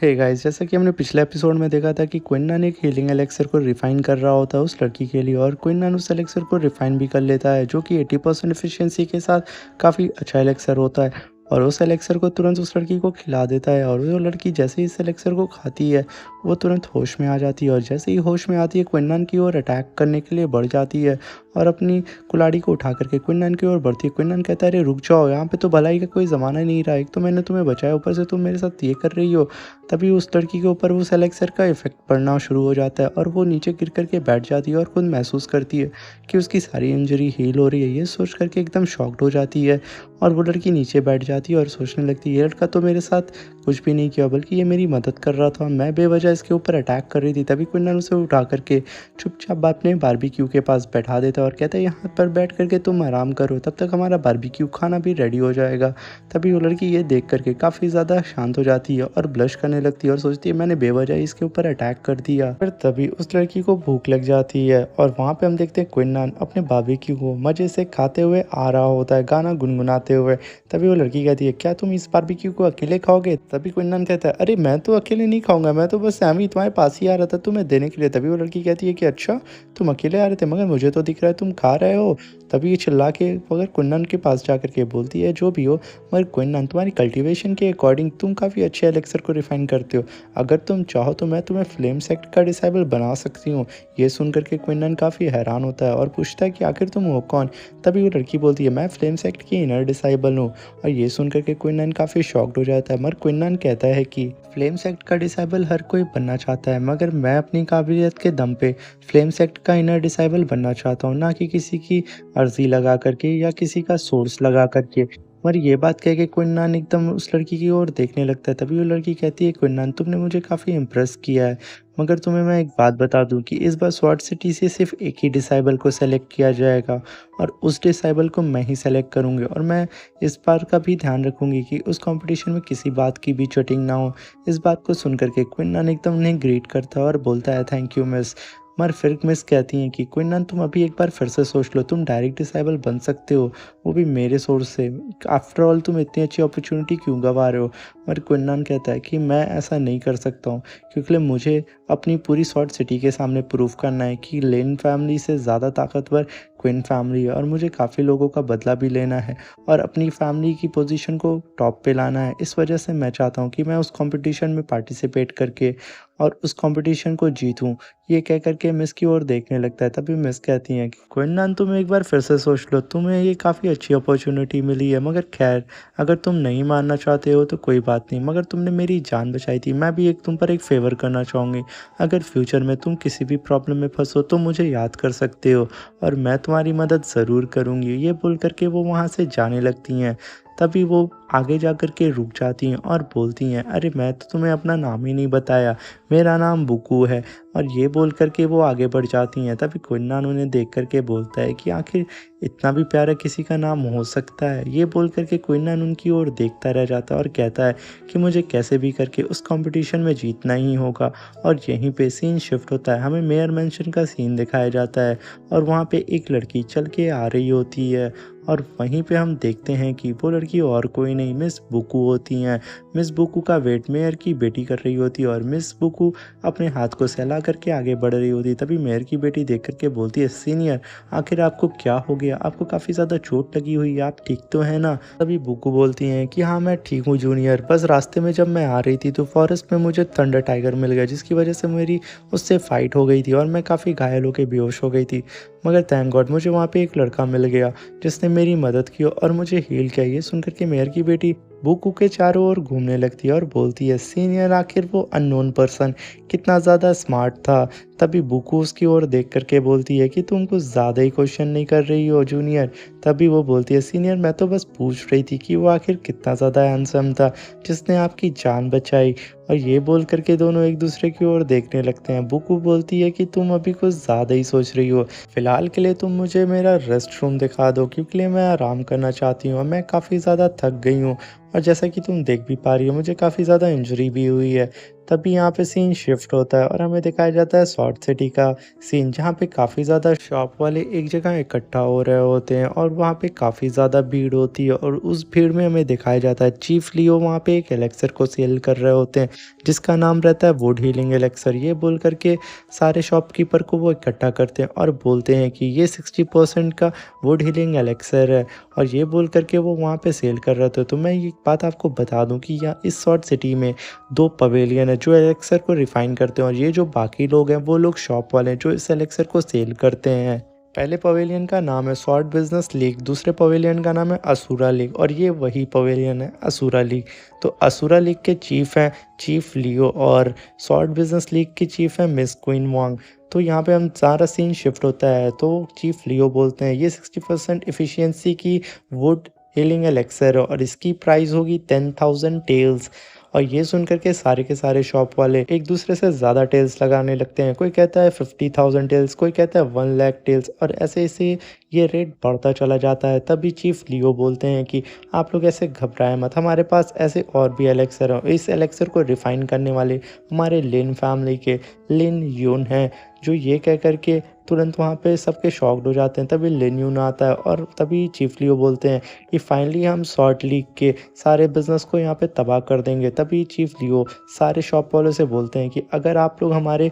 Hey guys, जैसा कि हमने पिछले एपिसोड में देखा था कि क्विनन एक हीलिंग एलेक्सर को रिफाइन कर रहा होता है उस लड़की के लिए, और क्विनन उस एलेक्सर को रिफाइन भी कर लेता है जो कि 80% एफिशिएंसी के साथ काफ़ी अच्छा एलेक्सर होता है। और उस एलेक्सर को तुरंत उस लड़की को खिला देता है, और वो लड़की जैसे ही इस एलेक्सर को खाती है वो तुरंत होश में आ जाती है, और जैसे ही होश में आती है क्विनन की ओर अटैक करने के लिए बढ़ जाती है और अपनी कुल्हाड़ी को उठा करके क्विनन की ओर बढ़ती है। क्विनन कहता है, अरे रुक जाओ, यहाँ पे तो भलाई का कोई ज़माना नहीं रहा, एक तो मैंने तुम्हें बचाया, ऊपर से तुम मेरे साथ ये कर रही हो। तभी उस लड़की के ऊपर उस एलेक्सर का इफ़ेक्ट पड़ना शुरू हो जाता है और वो नीचे गिर कर के बैठ जाती है और खुद महसूस करती है कि उसकी सारी इंजरी हील हो रही है। ये सोच करके एकदम शॉक्ड हो जाती है और वो लड़की नीचे बैठ जाती है और सोचने लगती है, ये लड़का तो मेरे साथ कुछ भी नहीं किया, बल्कि ये मेरी मदद कर रहा था, मैं बेवजह इसके ऊपर अटैक कर रही थी। तभी क्विनन उसे उठा करके चुपचाप अपने बारबेक्यू के पास बैठा देता है और कहता है, यहाँ पर बैठ करके तुम आराम करो, तब तक हमारा बारबेक्यू खाना भी रेडी हो जाएगा। तभी वो लड़की ये देख करके काफ़ी ज़्यादा शांत हो जाती है और ब्लश करने लगती है और सोचती है, मैंने बेवजह इसके ऊपर अटैक कर दिया। फिर तभी उस लड़की को भूख लग जाती है और वहाँ पे हम देखते हैं क्विनन अपने बारबेक्यू को मज़े से खाते हुए आ रहा होता है, गाना गुनगुनाते हुए। तभी वो लड़की कहती है, क्या तुम इस बारबेक्यू को अकेले खाओगे? तभी क्विनन कहता है, अरे मैं तो अकेले नहीं खाऊंगा, मैं तो बस ऐਵੇਂ ही तुम्हारे पास ही आ रहा था तुम्हें देने के लिए। तभी वो लड़की कहती है कि अच्छा, तुम अकेले आ रहे थे, मगर मुझे तो दिख रहा है तुम खा रहे हो। तभी ये चिल्ला के मगर क्विनन के पास जा कर के बोलती है, जो भी हो, मगर क्विनन तुम्हारी कल्टीवेशन के अकॉर्डिंग तुम काफ़ी अच्छे एलेक्सर को रिफाइन करते हो, अगर तुम चाहो तो मैं तुम्हें फ्लेम सेक्ट का डिसेबल बना सकती हूँ। ये सुन करके क्विनन काफ़ी हैरान होता है और पूछता है कि आखिर तुम हो कौन? तभी वो लड़की बोलती है, मैं फ्लेम सेक्ट की इनर डिसेबल हूँ। और ये सुन करके क्विनन काफ़ी शॉक्ड हो जाता है, मगर क्विनन कहता है कि फ्लेम सेक्ट का डिसेबल हर कोई बनना चाहता है, मगर मैं अपनी काबिलियत के दम पे फ्लेम सेक्ट का इनर डिसेबल बनना चाहता हूँ, ना कि किसी की अर्जी लगा करके या किसी का सोर्स लगा करके। और ये बात कह के क्विनन एकदम उस लड़की की ओर देखने लगता है। तभी वो लड़की कहती है, क्विनन तुमने मुझे काफ़ी इम्प्रेस किया है, मगर तुम्हें मैं एक बात बता दूं कि इस बार स्वॉर्ड सिटी से सिर्फ एक ही डिसाइबल को सेलेक्ट किया जाएगा, और उस डिसाइबल को मैं ही सेलेक्ट करूंगी, और मैं इस बार का भी ध्यान रखूंगी कि उस कंपटीशन में किसी बात की भी चीटिंग ना हो। इस बात को सुन करके क्विनन एकदम उन्हें ग्रीट करता है और बोलता है, थैंक यू मिस। मगर फिर मिस कहती हैं कि क्विनन तुम अभी एक बार फिर से सोच लो, तुम डायरेक्ट डिसाइबल बन सकते हो, वो भी मेरे सोर्स से। आफ्टर ऑल तुम इतनी अच्छी अपॉर्चुनिटी क्यों गंवा रहे हो? मगर क्विनन कहता है कि मैं ऐसा नहीं कर सकता हूँ, क्योंकि मुझे अपनी पूरी स्वॉर्ड सिटी के सामने प्रूव करना है कि लेन फैमिली से ज़्यादा ताकतवर क्विन फैमिली है, और मुझे काफ़ी लोगों का बदला भी लेना है और अपनी फैमिली की पोजीशन को टॉप पे लाना है। इस वजह से मैं चाहता हूँ कि मैं उस कंपटीशन में पार्टिसिपेट करके और उस कंपटीशन को जीतूँ। ये कह कर के मिस की ओर देखने लगता है। तभी मिस कहती हैं कि क्विनन तुम एक बार फिर से सोच लो, तुम्हें ये काफ़ी अच्छी अपॉर्चुनिटी मिली है, मगर खैर अगर तुम नहीं मानना चाहते हो तो कोई बात नहीं, मगर तुमने मेरी जान बचाई थी, मैं भी एक तुम पर एक फ़ेवर करना चाहूँगी। अगर फ्यूचर में तुम किसी भी प्रॉब्लम में फँसो तो मुझे याद कर सकते हो, और मैं तुम्हारी मदद ज़रूर करूँगी। ये बोल कर के वो वहाँ से जाने लगती हैं। तभी वो आगे जा कर के रुक जाती हैं और बोलती हैं, अरे मैं तो तुम्हें अपना नाम ही नहीं बताया, मेरा नाम बुकू है। और ये बोल कर के वो आगे बढ़ जाती हैं। तभी क्विनन उन्हें देख कर के बोलता है कि आखिर इतना भी प्यारा किसी का नाम हो सकता है? ये बोल कर के क्विनन उनकी ओर देखता रह जाता है और कहता है कि मुझे कैसे भी करके उस कंपटीशन में जीतना ही होगा। और यहीं पे सीन शिफ्ट होता है, हमें मेयर मेंशन का सीन दिखाया जाता है और वहाँ पे एक लड़की चल के आ रही होती है, और वहीं पे हम देखते हैं कि वो लड़की और कोई नहीं, मिस बुकू होती हैं। मिस बुकू का वेट मेयर की बेटी कर रही होती है, और मिस बुकू अपने हाथ को सहला करके आगे बढ़ रही होती है। तभी मेयर की बेटी देख करके बोलती है, सीनियर आखिर आपको क्या हो गया? आपको काफ़ी ज़्यादा चोट लगी हुई है, आप ठीक तो हैं ना? तभी बुकू बोलती हैं कि हाँ मैं ठीक हूँ जूनियर, बस रास्ते में जब मैं आ रही थी तो फॉरेस्ट में मुझे थंडर टाइगर मिल गया, जिसकी वजह से मेरी उससे फाइट हो गई थी और मैं काफ़ी घायल होकर बेहोश हो गई थी। मगर थैंक गॉड मुझे वहाँ पे एक लड़का मिल गया जिसने मेरी मदद की और मुझे हील किया। ये सुनकर के मेयर की बेटी बुकू के चारों ओर घूमने लगती है और बोलती है, सीनियर आखिर वो अननोन पर्सन कितना ज़्यादा स्मार्ट था। तभी बुकू उसकी ओर देख करके बोलती है कि तुम कुछ ज़्यादा ही क्वेश्चन नहीं कर रही हो जूनियर? तभी वो बोलती है, सीनियर मैं तो बस पूछ रही थी कि वो आखिर कितना ज़्यादा हैंडसम था जिसने आपकी जान बचाई। और ये बोल करके दोनों एक दूसरे की ओर देखने लगते हैं। बुकू बोलती है कि तुम अभी कुछ ज़्यादा ही सोच रही हो, फ़िलहाल के लिए तुम मुझे मेरा रेस्ट रूम दिखा दो, क्योंकि मैं आराम करना चाहती हूँ और मैं काफ़ी ज़्यादा थक गई हूँ, और जैसा कि तुम देख भी पा रही हो मुझे काफ़ी ज़्यादा इंजरी भी हुई है। तभी यहाँ पे सीन शिफ्ट होता है और हमें दिखाया जाता है स्वॉर्ड सिटी का सीन, जहाँ पे काफ़ी ज़्यादा शॉप वाले एक जगह इकट्ठा हो रहे होते हैं और वहाँ पे काफ़ी ज़्यादा भीड़ होती है, और उस भीड़ में हमें दिखाया जाता है चीफ लियो वहाँ पे एक एलेक्सर को सेल कर रहे होते हैं, जिसका नाम रहता है वुड हीलिंग एलेक्सर। ये बोल कर के सारे शॉपकीपर को वो इकट्ठा करते हैं और बोलते हैं कि ये 60% का वुड हीलिंग एलेक्सर है, और ये बोल कर के वो वहाँ पे सेल कर रहे थे। तो मैं ये बात आपको बता दूँ कि यहाँ इस शॉर्ट सिटी में 2 पवेलियन है जो एलेक्सर को रिफ़ाइन करते हैं, और ये जो बाकी लोग हैं वो लोग शॉप वाले हैं जो इस एलेक्सर को सेल करते हैं। पहले पवेलियन का नाम है शॉर्ट बिजनेस लीग, दूसरे पवेलियन का नाम है असुरा लीग, और ये वही पवेलियन है असुरा लीग। तो असुरा लीग के चीफ हैं चीफ लियो, और शॉर्ट बिजनेस लीग की चीफ है मिस क्वीन वांग। तो यहाँ पे हम सारा सीन शिफ्ट होता है, तो चीफ लियो बोलते हैं ये 60% एफिशिएंसी की वुड हीलिंग एलेक्सर है और इसकी प्राइस होगी 10,000 टेल्स। और ये सुन कर के सारे शॉप वाले एक दूसरे से ज़्यादा टेल्स लगाने लगते हैं। कोई कहता है 50,000 टेल्स, कोई कहता है 1 लाख टेल्स, और ऐसे ऐसे ये रेट बढ़ता चला जाता है। तभी चीफ लियो बोलते हैं कि आप लोग ऐसे घबराएं मत, हमारे पास ऐसे और भी एलेक्सर हैं। इस एलेक्सर को रिफ़ाइन करने वाले हमारे लिन फैमिली के लिन यून हैं, जो ये कह कर के तुरंत वहाँ पे सबके शॉक्ड हो जाते हैं। तभी लिन यून आता है और तभी चीफ लियो बोलते हैं कि फाइनली हम शॉर्ट लीग के सारे बिजनेस को यहाँ पे तबाह कर देंगे। तभी चीफ लियो सारे शॉप वालों से बोलते हैं कि अगर आप लोग हमारे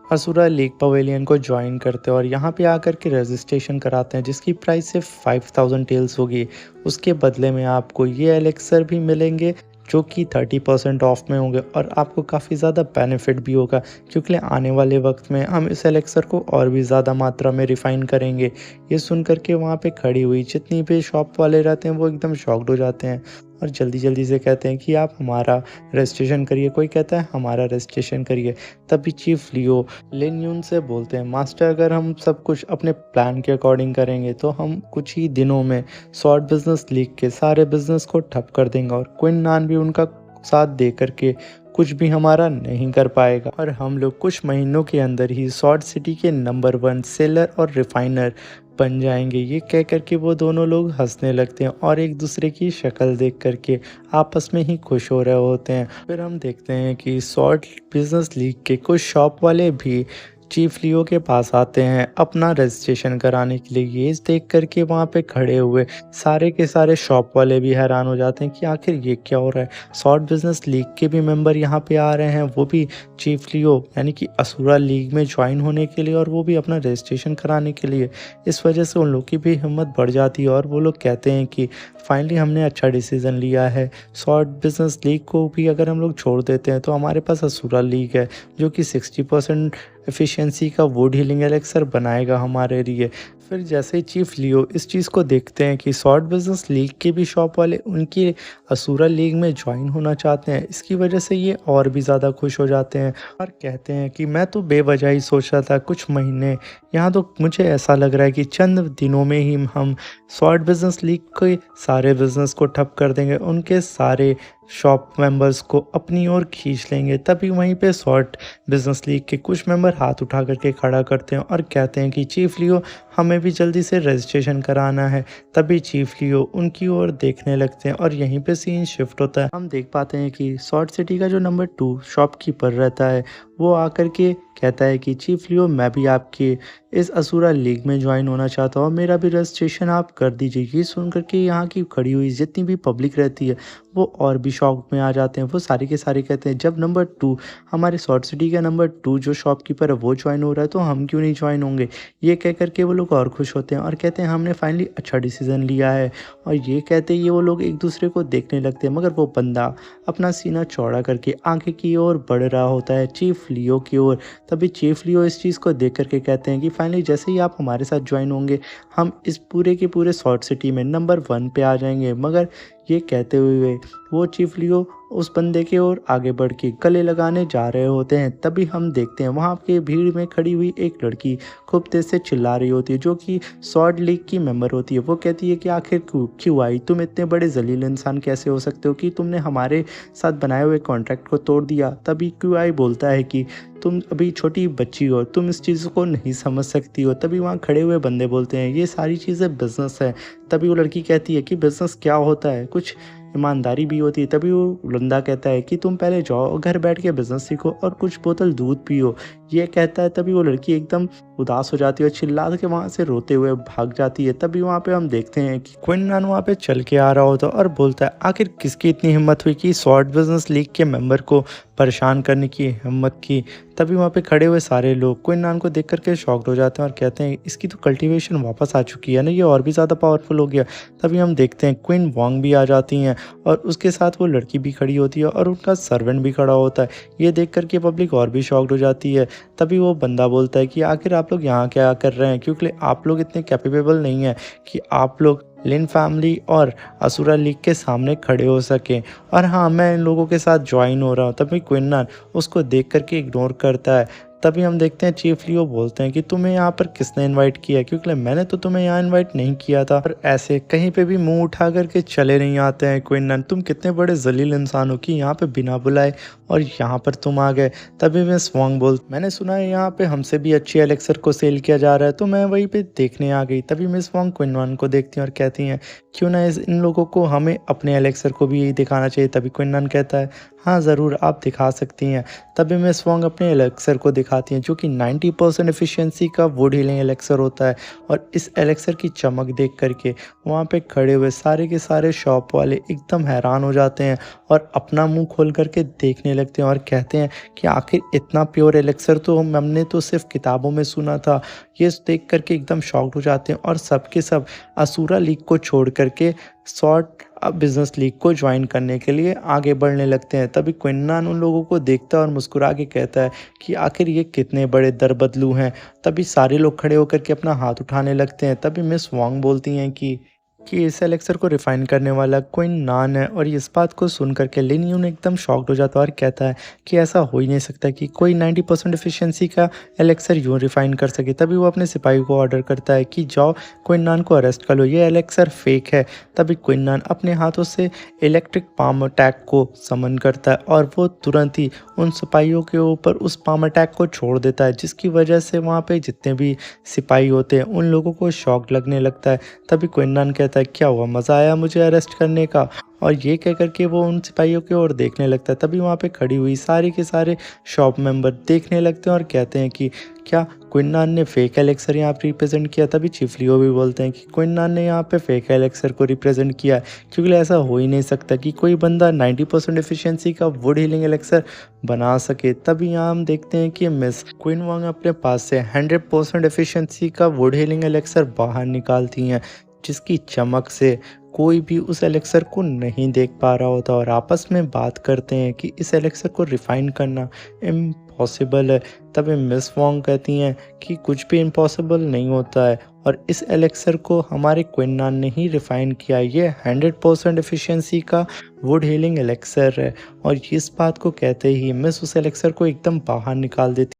असुरा लीग पवेलियन को ज्वाइन करते हैं और यहाँ पे आकर के रजिस्ट्रेशन कराते हैं जिसकी प्राइस सिर्फ 5,000 टेल्स होगी, उसके बदले में आपको ये एलेक्सर भी मिलेंगे जो कि 30% ऑफ में होंगे, और आपको काफ़ी ज़्यादा बेनिफिट भी होगा क्योंकि आने वाले वक्त में हम इस एलेक्सर को और भी ज़्यादा मात्रा में रिफ़ाइन करेंगे। ये सुन कर के वहाँ पे खड़ी हुई जितनी भी शॉप वाले रहते हैं वो एकदम शॉक्ड हो जाते हैं और जल्दी से कहते हैं कि आप हमारा रजिस्ट्रेशन करिए। कोई कहता है हमारा रजिस्ट्रेशन करिए। तभी चीफ लियो लिन यून से बोलते हैं मास्टर, अगर हम सब कुछ अपने प्लान के अकॉर्डिंग करेंगे तो हम कुछ ही दिनों में शॉर्ट बिजनेस लीग के सारे बिजनेस को ठप कर देंगे, और क्विन नान भी उनका साथ दे करके कुछ भी हमारा नहीं कर पाएगा, और हम लोग कुछ महीनों के अंदर ही शॉर्ट सिटी के नंबर 1 सेलर और रिफाइनर बन जाएंगे। ये कह कर के वो दोनों लोग हंसने लगते हैं और एक दूसरे की शक्ल देख करके आपस में ही खुश हो रहे होते हैं। फिर हम देखते हैं कि शॉर्ट बिजनेस लीग के कुछ शॉप वाले भी चीफ लियो के पास आते हैं अपना रजिस्ट्रेशन कराने के लिए। ये देख करके वहाँ पे खड़े हुए सारे के सारे शॉप वाले भी हैरान हो जाते हैं कि आखिर ये क्या हो रहा है। शॉर्ट बिजनेस लीग के भी मेंबर यहाँ पे आ रहे हैं, वो भी चीफ लियो यानी कि असुरा लीग में ज्वाइन होने के लिए, और वो भी अपना रजिस्ट्रेशन कराने के लिए। इस वजह से उन लोग की भी हिम्मत बढ़ जाती है और वो लोग कहते हैं कि फाइनली हमने अच्छा डिसीज़न लिया है। शॉर्ट बिजनेस लीग को भी अगर हम लोग छोड़ देते हैं तो हमारे पास असुरा लीग है जो कि 60% एफिशिएंसी का वुड हीलिंग एलेक्सर बनाएगा हमारे लिए। फिर जैसे ही चीफ लियो इस चीज़ को देखते हैं कि शॉर्ट बिजनेस लीग के भी शॉप वाले उनकी असुरा लीग में ज्वाइन होना चाहते हैं, इसकी वजह से ये और भी ज़्यादा खुश हो जाते हैं और कहते हैं कि मैं तो बेवजह ही सोच रहा था कुछ महीने, यहाँ तो मुझे ऐसा लग रहा है कि चंद दिनों में ही हम शॉर्ट बिजनेस लीग के सारे बिजनेस को ठप कर देंगे, उनके सारे शॉप मेंबर्स को अपनी ओर खींच लेंगे। तभी वहीं पे शॉर्ट बिजनेस लीग के कुछ मेंबर हाथ उठा करके खड़ा करते हैं और कहते हैं कि चीफ लियो हमें भी जल्दी से रजिस्ट्रेशन कराना है। तभी चीफ लियो उनकी ओर देखने लगते हैं और यहीं पे सीन शिफ्ट होता है। हम देख पाते हैं कि शॉर्ट सिटी का जो नंबर 2 शॉपकीपर रहता है वो आकर के कहता है कि चीफ लियो मैं भी आपके इस असुरा लीग में ज्वाइन होना चाहता हूँ, मेरा भी रजिस्ट्रेशन आप कर दीजिए। ये सुन करके यहाँ की खड़ी हुई जितनी भी पब्लिक रहती है वो और भी शॉक में आ जाते हैं। वो सारे के सारे कहते हैं जब नंबर 2 हमारे शॉर्ट सिटी का नंबर 2 जो शॉपकीपर है वो ज्वाइन हो रहा है तो हम क्यों नहीं ज्वाइन होंगे। ये कह करके वो लोग और खुश होते हैं और कहते हैं हमने फाइनली अच्छा डिसीज़न लिया है। और ये कहते ही वो लोग एक दूसरे को देखने लगते हैं, मगर वो बंदा अपना सीना चौड़ा करके आगे की ओर बढ़ रहा होता है चीफ लियो की ओर। तभी चीफ लियो इस चीज़ को देख करके कहते हैं कि फाइनली जैसे ही आप हमारे साथ ज्वाइन होंगे हम इस पूरे के पूरे शॉर्ट सिटी में नंबर 1 पे आ जाएंगे। मगर ये कहते हुए वो चीफ लियो उस बंदे की ओर आगे बढ़ के गले लगाने जा रहे होते हैं। तभी हम देखते हैं वहाँ के भीड़ में खड़ी हुई एक लड़की खूब तेज से चिल्ला रही होती है जो कि शॉर्ट लीग की मेंबर होती है। वो कहती है कि आखिर क्यों आई, तुम इतने बड़े जलील इंसान कैसे हो सकते हो कि तुमने हमारे साथ बनाए हुए कॉन्ट्रैक्ट को तोड़ दिया। तभी क्यों आई बोलता है कि तुम अभी छोटी बच्ची हो, तुम इस चीज़ को नहीं समझ सकती हो। तभी वहाँ खड़े हुए बंदे बोलते हैं ये सारी चीज़ें बिजनेस है। तभी वो लड़की कहती है कि बिजनेस क्या होता है, कुछ ईमानदारी भी होती है। तभी वो बंदा कहता है कि तुम पहले जाओ घर बैठ के बिजनेस सीखो और कुछ बोतल दूध पियो। ये कहता है तभी वो लड़की एकदम उदास हो जाती है और चिल्ला के वहाँ से रोते हुए भाग जाती है। तभी वहाँ पे हम देखते हैं कि क्विन वहाँ पे चल के आ रहा होता है और बोलता है आखिर किसकी इतनी हिम्मत हुई कि स्वॉर्ड बिजनेस लीग के मेंबर को परेशान करने की हिम्मत की। तभी वहाँ पे खड़े हुए सारे लोग क्विन को देख करके शॉक्ड हो जाते हैं और कहते हैं इसकी तो कल्टीवेशन वापस आ चुकी है ना, ये और भी ज़्यादा पावरफुल हो गया। तभी हम देखते हैं क्विन वॉन्ग भी आ जाती हैं और उसके साथ वो लड़की भी खड़ी होती है और उनका सर्वेंट भी खड़ा होता है। ये देख करके पब्लिक और भी शॉक्ड हो जाती है। तभी वो बंदा बोलता है कि आखिर आप लोग यहाँ क्या कर रहे हैं, क्योंकि आप लोग इतने कैपेबल नहीं हैं कि आप लोग लिन फैमिली और असुरा लीग के सामने खड़े हो सकें, और हाँ मैं इन लोगों के साथ ज्वाइन हो रहा हूँ। तभी क्विन उसको देख करके इग्नोर करता है। तभी हम देखते हैं चीफ लियो बोलते हैं कि तुम्हें यहाँ पर किसने इनवाइट किया, क्योंकि मैंने तो तुम्हें यहाँ इनवाइट नहीं किया था। और ऐसे कहीं पे भी मुंह उठा करके चले नहीं आते हैं क्विन, तुम कितने बड़े जलील इंसान हो कि यहाँ पे बिना बुलाए और यहाँ पर तुम आ गए। तभी मैं स्वांग बोल मैंने सुना है यहाँ पे हमसे भी अच्छी एलेक्सर को सेल किया जा रहा है, तो मैं वहीं पे देखने आ गई। तभी मिस वांग क्विन को देखती हैं और कहती हैं क्यों ना इन लोगों को हमें अपने एलेक्सर को भी यही दिखाना चाहिए। तभी क्विन कहता है हाँ ज़रूर आप दिखा सकती हैं। तभी मिस वांग अपने एलेक्सर को दिखाती हैं जो कि 90% एफिशिएंसी का वुड हीलिंग एलेक्सर होता है। और इस एलेक्सर की चमक देख करके वहाँ पे खड़े हुए सारे के सारे शॉप वाले एकदम हैरान हो जाते हैं और अपना मुंह खोल करके देखने लगते हैं और कहते हैं कि आखिर इतना प्योर एलेक्सर तो हमने तो सिर्फ किताबों में सुना था। ये देख करके एकदम शॉक्ड हो जाते हैं और सब के सब असुरा लीग को छोड़ करके शॉर्ट बिजनेस लीग को ज्वाइन करने के लिए आगे बढ़ने लगते हैं। तभी क्विन उन लोगों को देखता है और मुस्कुरा के कहता है कि आखिर ये कितने बड़े दरबदलू हैं। तभी सारे लोग खड़े होकर के अपना हाथ उठाने लगते हैं। तभी मिस वांग बोलती हैं कि इस एलेक्सर को रिफाइन करने वाला क्विन है। और इस बात को सुन करके लिन यून एकदम शॉक्ड हो जाता है और कहता है कि ऐसा हो ही नहीं सकता कि कोई 90% एफिशिएंसी का एलेक्सर यूं रिफाइन कर सके। तभी वो अपने सिपाही को ऑर्डर करता है कि जाओ क्विन को अरेस्ट कर लो, ये एलेक्सर फेक है। तभी क्विन अपने हाथों से इलेक्ट्रिक पाम अटैक को समन करता है और वो तुरंत ही उन सिपाहियों के ऊपर उस पाम अटैक को छोड़ देता है, जिसकी वजह से वहाँ पे जितने भी सिपाही होते हैं उन लोगों को शॉक लगने लगता है। तभी क्विन कहता है क्या हुआ, मज़ा आया मुझे अरेस्ट करने का, और ये कह करके वो उन सिपाहियों की ओर देखने लगता है। तभी वहाँ पे खड़ी हुई सारे के सारे शॉप मेंबर देखने लगते हैं और कहते हैं कि क्या क्विन ने फेक एलेक्सर यहाँ पे रिप्रेजेंट किया। तभी चीफ लियो भी बोलते हैं कि क्विन ने यहाँ पे फेक एलेक्सर को रिप्रेजेंट किया है, क्योंकि ऐसा हो ही नहीं सकता कि कोई बंदा 90% एफिशिएंसी का वुड हीलिंग एलेक्सर बना सके। तभी यहाँ हम देखते हैं कि मिस क्विन वांग अपने पास से 100% एफिशिएंसी का वुड हीलिंग एलेक्सर बाहर निकालती हैं, जिसकी चमक से कोई भी उस एलेक्सर को नहीं देख पा रहा होता और आपस में बात करते हैं कि इस एलेक्सर को रिफाइन करना इम्पॉसिबल है। तभी मिस वांग कहती हैं कि कुछ भी इम्पॉसिबल नहीं होता है और इस एलेक्सर को हमारे क्विन ने ही रिफाइन किया। ये 100% एफिशिएंसी का वुड हीलिंग एलेक्सर है। और इस बात को कहते ही मिस उस एलेक्सर को एकदम बाहर निकाल देती